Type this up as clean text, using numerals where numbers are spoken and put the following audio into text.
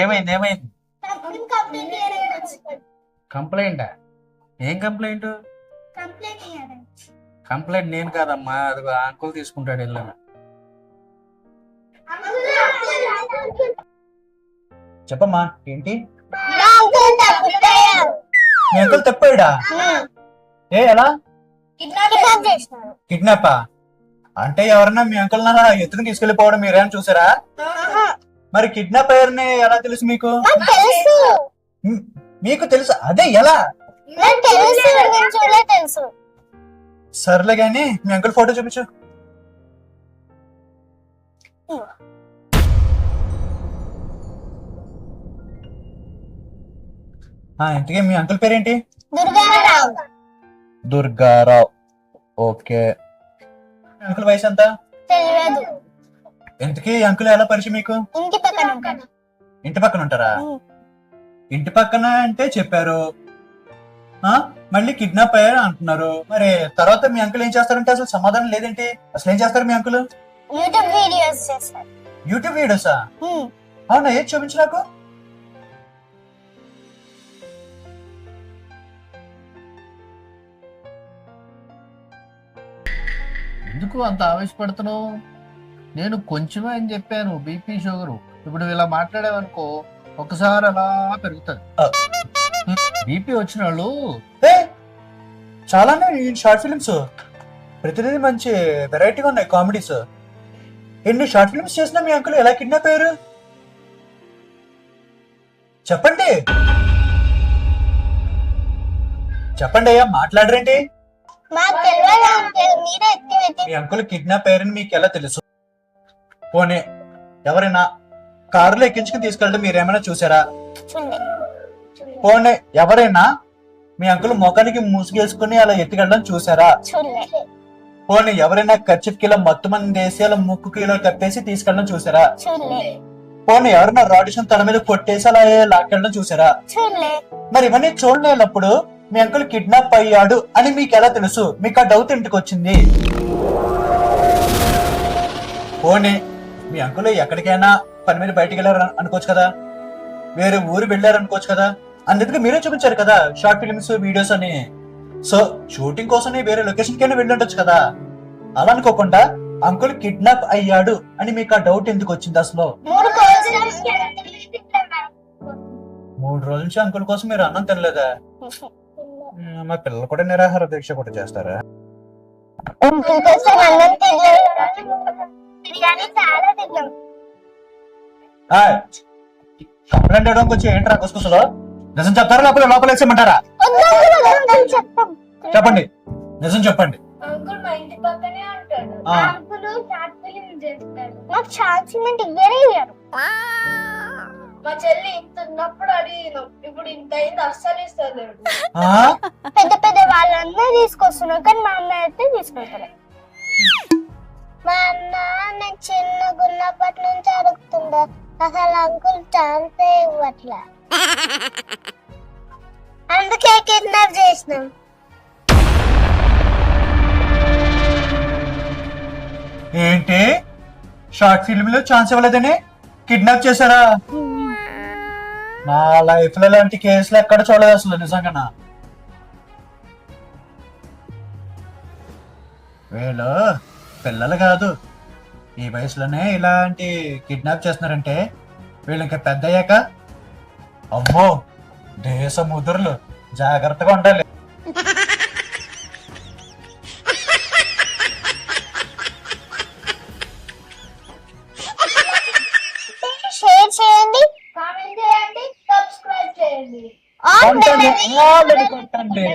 ఏమైంది ఏమైంది? కంప్లైంటా? ఏం కంప్లైంట్? కంప్లైంట్ నేను కాదమ్మా, అది అంకుల్ తీసుకుంటాడు వెళ్ళాను. చెప్పమ్మా ఏంటి? మీ అంకుల్ తప్పాడా? ఎలా? కిడ్నాపా? అంటే ఎవరన్నా మీ అంకుల్ ఎత్తుకుని తీసుకెళ్లిపోవడం మీరేమైనా చూసారా? మరి కిడ్నాప్ అయ్యారని ఎలా తెలుసు మీకు? మీకు తెలుసు? అదే ఎలా? సర్లే గాని మీ అంకుల్ ఫోటో చూపించు. ఇంతకీ మీ అంకుల్ పేరేంటి? దుర్గారావు. ఓకే. అంకుల్ వయసు ఎంత? ఇంతకీ అంకుల్ ఎలా పరిచయం మీకు? ఇంటి పక్కన ఉంటారా? ఇంటి పక్కన అంటే చెప్పారు, మళ్ళీ కిడ్నాప్ అయ్యారు అంటున్నారు. మరి తర్వాత మీ అంకుల్ ఏం చేస్తారంటే అసలు సమాధానం లేదేంటి? అసలు ఏం చేస్తారు మీ అంకుల్? యూట్యూబ్ వీడియోసా? అవునా, ఏది చూపించు నాకు. ఎందుకు అంత ఆవేశపడుతున్నావు? నేను కొంచెమే అని చెప్పాను, బీపీ షుగర్. ఇప్పుడు ఇలా మాట్లాడావనుకో ఒకసారి అలా పెరుగుతుంది. బీపీ వచ్చిన వాళ్ళు చాలానే షార్ట్ ఫిల్మ్స్ ప్రతిదీ మంచి వెరైటీగా ఉన్నాయి, కామెడీస్. ఎన్ని షార్ట్ ఫిల్మ్స్ చేసినా మీ అంకుల్ ఎలా కిడ్నాప్ అయ్యారు చెప్పండి. చెప్పండి అయ్యా, మాట్లాడరేంటి? మీ అంకుల్ కిడ్నాప్ అయ్యారని మీకు ఎలా తెలుసు? పోనీ ఎవరైనా కారులో ఎక్కించుకుని తీసుకెళ్ళడం మీరేమైనా చూసారా? పోనీ ఎవరైనా మీ అంకుల్ మొఖానికి ముసుగేసుకుని అలా ఎత్తుకెళ్ళడం చూసారా? పోనీ ఎవరైనా కర్చీఫ్కి ఇలా మత్తు మంది వేసి అలా ముక్కుకి ఇలా కప్పేసి తీసుకెళ్ళడం చూసారా? పోనీ ఎవరైనా రాడిషన్ తల మీద కొట్టేసి అలా లాక్కెళ్ళడం చూసారా? మరి ఇవన్నీ చూడలేనప్పుడు మీ అంకుల్ కిడ్నాప్ అయ్యాడు అని మీకు ఎలా తెలుసు? మీకు ఆ డౌట్ ఇంటికి వచ్చింది. పోనీ మీ అంకుల్ ఎక్కడికైనా పని మీద బయటికి వెళ్ళారు అనుకోవచ్చు కదా, వేరే ఊరు వెళ్ళారు అనుకోవచ్చు కదా, అందుకే మీరే చూపించారు కదా షార్ట్ ఫిల్మ్స్ వీడియోస్ అని. సో షూటింగ్ కోసం వేరే లొకేషన్ కైనా వెళ్ళి ఉండొచ్చు కదా. అలా అనుకోకుండా అంకుల్ కిడ్నాప్ అయ్యాడు అని మీకు ఆ డౌట్ ఎందుకు వచ్చింది అసలు? 3 రోజుల నుంచి అంకుల్ కోసం మీరు అన్నం తినలేదా? మా పిల్లలు కూడా నిరాహార దీక్ష కూడా చేస్తారా? కంప్లైంట్ ఇవ్వడానికి వచ్చి ఏంట్రా గుసగుసలో? నిజం చెప్తారా లోపల వేసేయమంటారా? చెప్పండి, నిజం చెప్పండి. మా చెల్లి ఇంత ఉన్నప్పుడు అడిగినాం, ఇప్పుడు ఇంత అయింది అస్సలు ఇస్తుంది. పెద్ద పెద్ద వాళ్ళందరూ తీసుకొస్తున్నారు కానీ మా అన్న అయితే తీసుకుంటారు. మా అన్న నేను చిన్నగా ఉన్నప్పటి నుంచి అడుగుతుందా, అసలు అంకుల్ ఛాన్సే ఇవ్వట్లా, అందుకే కిడ్నాప్ చేసినాం. ఏంటి, షార్ట్ ఫిల్మ్ లో ఛాన్స్ ఇవ్వలేదని కిడ్నాప్ చేశారా? నా లైఫ్ లో ఇలాంటి కేసులు ఎక్కడ చూడలేదు అసలు, నిజంగా. వీళ్ళు పిల్లలు కాదు, ఈ వయసులోనే ఇలాంటి కిడ్నాప్ చేస్తున్నారంటే వీళ్ళు ఇంకా పెద్ద అయ్యాక అమ్మో దేశ ముదురులు, జాగ్రత్తగా ఉండాలి. షేర్ చేయండి, కామెంట్ చేయండి, సబ్స్క్రైబ్ చేయండి. కొట్టండి.